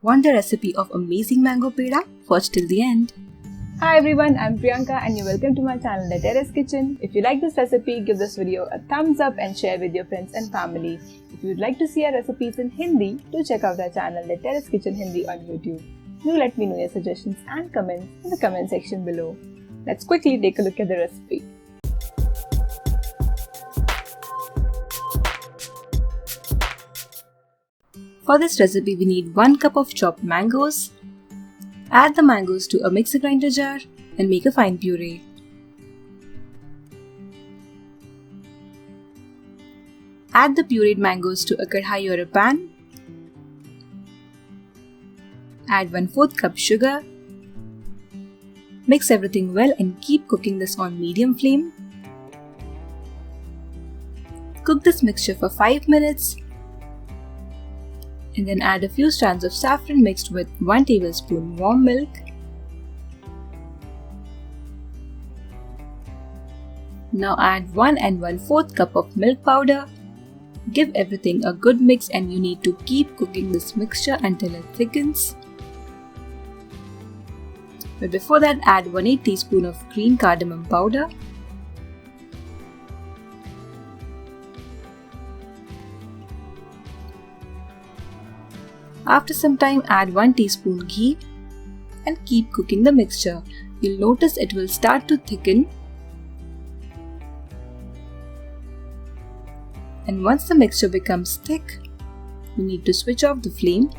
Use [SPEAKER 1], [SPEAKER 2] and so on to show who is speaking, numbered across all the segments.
[SPEAKER 1] Want the recipe of amazing mango peda? Watch till the end.
[SPEAKER 2] Hi everyone, I'm Priyanka and you're welcome to my channel The Terrace Kitchen. If you like this recipe, give this video a thumbs up and share with your friends and family. If you'd like to see our recipes in Hindi, do check out our channel The Terrace Kitchen Hindi on YouTube. Do let me know your suggestions and comments in the comment section below. Let's quickly take a look at the recipe.
[SPEAKER 1] For this recipe, we need 1 cup of chopped mangoes. Add the mangoes to a mixer grinder jar and make a fine puree. Add the pureed mangoes to a kadhai or a pan. Add 1/4 cup sugar. Mix everything well and keep cooking this on medium flame. Cook this mixture for 5 minutes. And then add a few strands of saffron mixed with 1 tablespoon warm milk. Now add 1 1/4 cup of milk powder. Give everything a good mix and you need to keep cooking this mixture until it thickens. But before that, add 1/8 teaspoon of green cardamom powder. After some time, add 1 teaspoon ghee and keep cooking the mixture. You'll notice it will start to thicken. And once the mixture becomes thick, you need to switch off the flame.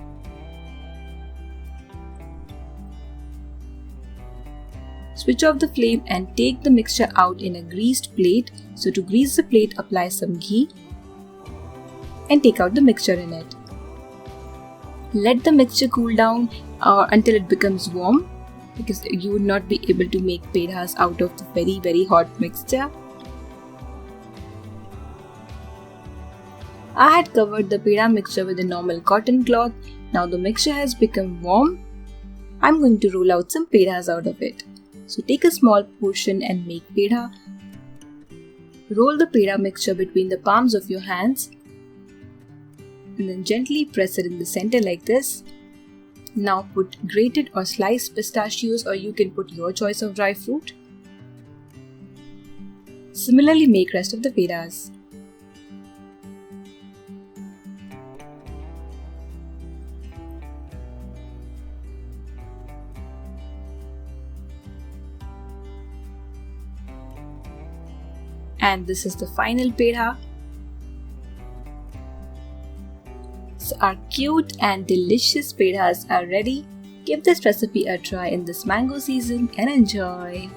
[SPEAKER 1] Switch off the flame and take the mixture out in a greased plate. So to grease the plate, apply some ghee and take out the mixture in it. Let the mixture cool down until it becomes warm, because you would not be able to make pedas out of the very hot mixture. I had covered the peda mixture with a normal cotton cloth. Now the mixture has become warm. I'm going to roll out some pedas out of it. So take a small portion and make peda. Roll the peda mixture between the palms of your hands. And then gently press it in the center like this. Now put grated or sliced pistachios, or you can put your choice of dry fruit. Similarly, make rest of the pedas. And this is the final peda. So our cute and delicious pedas are ready. Give this recipe a try in this mango season and enjoy!